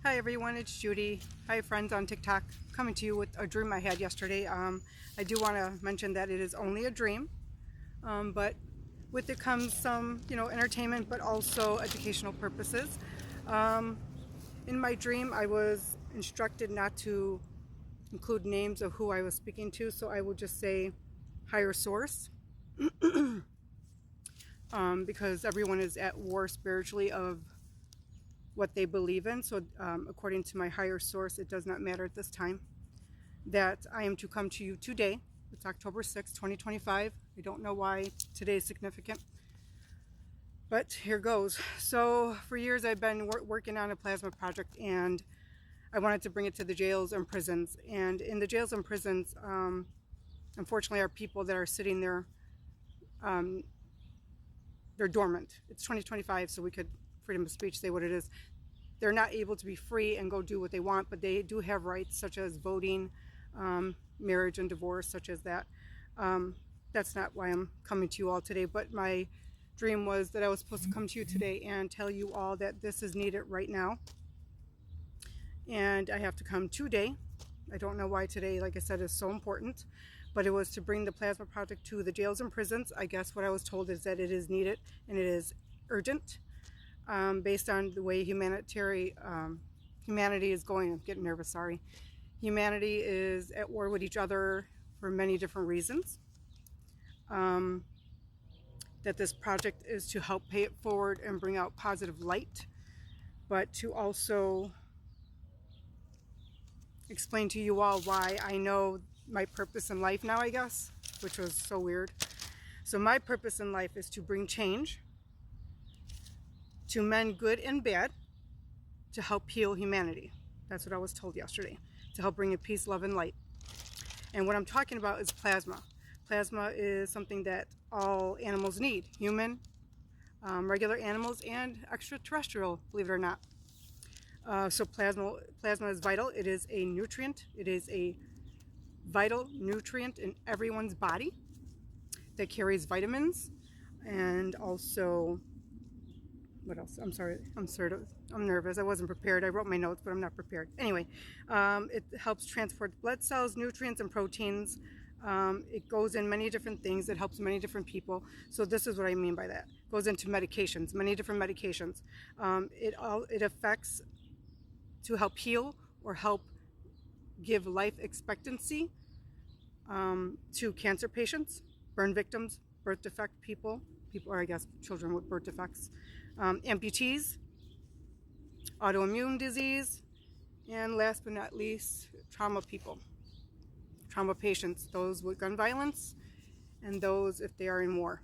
Hi everyone, it's Judy. Hi friends on TikTok. Coming to you with a dream I had yesterday. I do want to mention that it is only a dream, but with it comes some, entertainment, but also educational purposes. Um, in my dream, I was instructed not to include names of who I was speaking to, so I will just say higher source, because everyone is at war spiritually of what they believe in. So according to my higher source, it does not matter at this time that I am to come to you today. It's October 6th, 2025. I don't know why today is significant, but here goes. So for years I've been working on a plasma project, and I wanted to bring it to the jails and prisons. And in the jails and prisons, unfortunately, our people that are sitting there, they're dormant. It's 2025, so we could freedom of speech say what it is. They're not able to be free and go do what they want, but they do have rights such as voting, marriage and divorce, such as that. That's not why I'm coming to you all today, but my dream was that I was supposed to come to you today and tell you all that this is needed right now. And I have to come today. I don't know why today, like I said, is so important, but it was to bring the plasma project to the jails and prisons. I guess what I was told is that it is needed and it is urgent, based on the way humanity is going. I'm getting nervous, sorry. Humanity is at war with each other for many different reasons. That this project is to help pay it forward and bring out positive light, but to also explain to you all why I know my purpose in life now, I guess, which was so weird. So my purpose in life is to bring change to men, good and bad, to help heal humanity. That's what I was told yesterday, to help bring in peace, love, and light. And what I'm talking about is plasma. Plasma is something that all animals need, human, regular animals, and extraterrestrial, believe it or not. So plasma is vital. It is a nutrient. It is a vital nutrient in everyone's body that carries vitamins, and also, what else? I'm sorry. I'm nervous. I wasn't prepared. I wrote my notes, but I'm not prepared. Anyway, it helps transport blood cells, nutrients, and proteins. It goes in many different things. It helps many different people. So this is what I mean by that. It goes into medications, many different medications. It affects to help heal or help give life expectancy to cancer patients, burn victims, birth defect people, or I guess children with birth defects, amputees, autoimmune disease, and last but not least, trauma people, trauma patients, those with gun violence, and those if they are in war.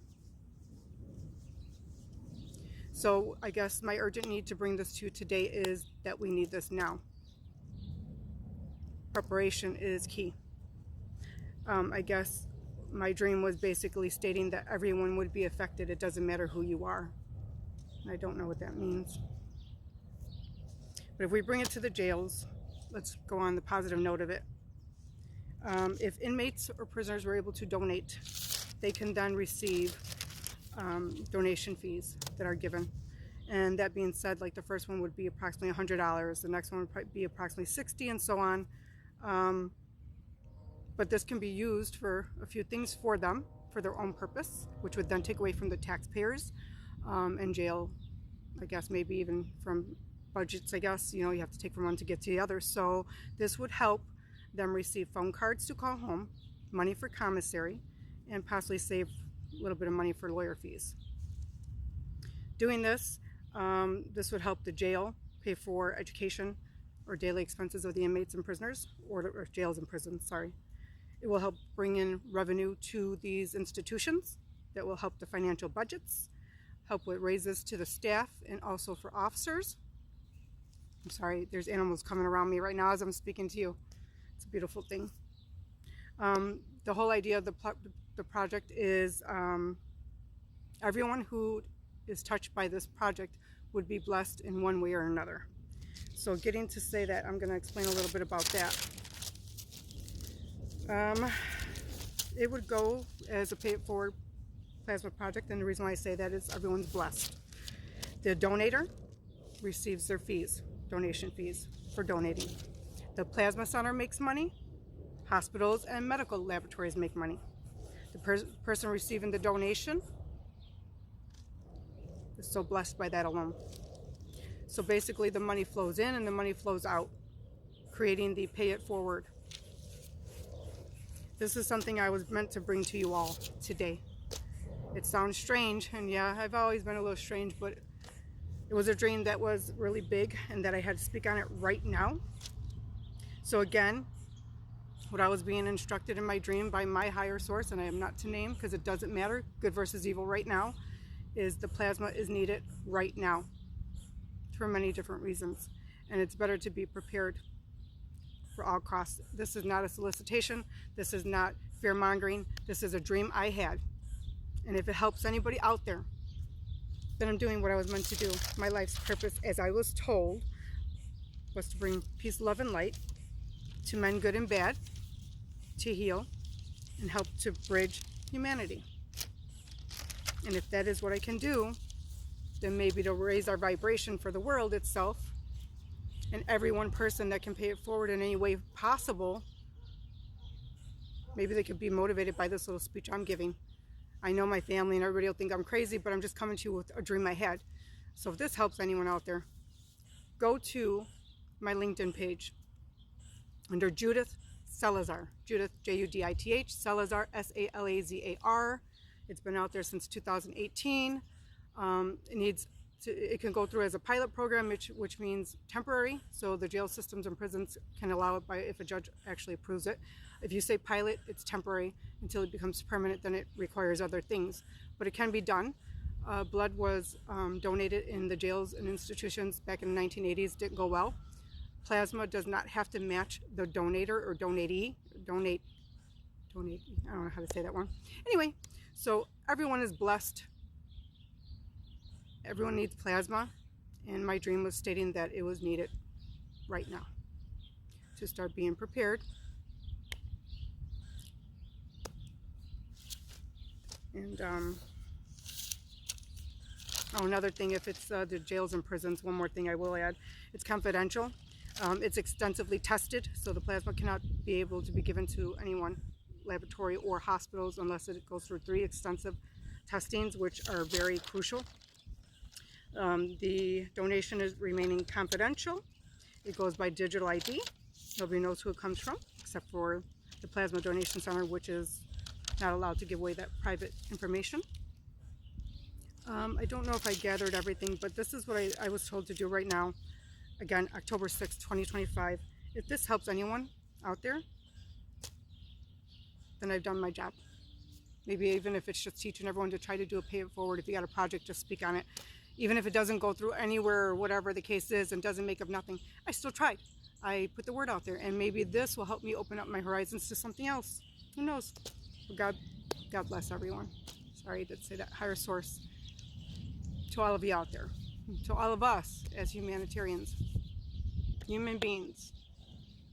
So I guess my urgent need to bring this to you today is that we need this now. Preparation is key. I guess my dream was basically stating that everyone would be affected. It doesn't matter who you are. I don't know what that means. But if we bring it to the jails, let's go on the positive note of it. If inmates or prisoners were able to donate, they can then receive donation fees that are given. And that being said, like the first one would be approximately $100, the next one would probably be approximately $60, and so on. But this can be used for a few things for them, for their own purpose, which would then take away from the taxpayers and jail, I guess, maybe even from budgets, I guess. You have to take from one to get to the other. So this would help them receive phone cards to call home, money for commissary, and possibly save a little bit of money for lawyer fees. Doing this, this would help the jail pay for education or daily expenses of the inmates and prisoners, or jails and prisons, sorry. It will help bring in revenue to these institutions that will help the financial budgets, help with raises to the staff, and also for officers. I'm sorry, there's animals coming around me right now as I'm speaking to you. It's a beautiful thing. The whole idea of the project is everyone who is touched by this project would be blessed in one way or another. So getting to say that, I'm going to explain a little bit about that. It would go as a pay it forward plasma project, and the reason why I say that is everyone's blessed. The donator receives their fees. donation fees for donating. The Plasma Center makes money. Hospitals and medical laboratories make money. The person receiving the donation is so blessed by that alone. So basically the money flows in and the money flows out, creating the pay it forward. This is something I was meant to bring to you all today. It sounds strange, and yeah, I've always been a little strange, but it was a dream that was really big and that I had to speak on it right now. So again, what I was being instructed in my dream by my higher source, and I am not to name because it doesn't matter, good versus evil right now, is the plasma is needed right now for many different reasons. And it's better to be prepared for all costs. This is not a solicitation. This is not fear-mongering. This is a dream I had. And if it helps anybody out there, then I'm doing what I was meant to do. My life's purpose, as I was told, was to bring peace, love, and light to men good and bad, to heal and help to bridge humanity. And if that is what I can do, then maybe to raise our vibration for the world itself, and every one person that can pay it forward in any way possible, maybe they could be motivated by this little speech I'm giving. I know my family and everybody will think I'm crazy, but I'm just coming to you with a dream I had. So if this helps anyone out there, go to my LinkedIn page under Judith Salazar. Judith, Judith, Salazar, Salazar. It's been out there since 2018. It can go through as a pilot program, which means temporary. So the jail systems and prisons can allow it if a judge actually approves it. If you say pilot, it's temporary until it becomes permanent. Then it requires other things, but it can be done. Blood was donated in the jails and institutions back in the 1980s. Didn't go well. Plasma does not have to match the donator or donatee. Donate. I don't know how to say that one. Anyway, so everyone is blessed. Everyone needs plasma, and my dream was stating that it was needed right now to start being prepared. And another thing, if it's the jails and prisons, one more thing I will add, it's confidential. It's extensively tested, so the plasma cannot be able to be given to anyone, laboratory or hospitals, unless it goes through 3 extensive testings, which are very crucial. The donation is remaining confidential. It goes by digital ID. Nobody knows who it comes from, except for the Plasma Donation Center, which is not allowed to give away that private information. I don't know if I gathered everything, but this is what I was told to do right now. Again, October 6, 2025. If this helps anyone out there, then I've done my job. Maybe even if it's just teaching everyone to try to do a pay it forward. If you got a project, just speak on it. Even if it doesn't go through anywhere or whatever the case is and doesn't make up nothing, I still tried. I put the word out there, and maybe this will help me open up my horizons to something else. Who knows? Well, God bless everyone. Sorry I did say that. Higher source. To all of you out there. To all of us as humanitarians. Human beings.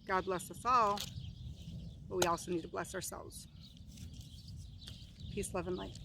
God bless us all. But we also need to bless ourselves. Peace, love, and light.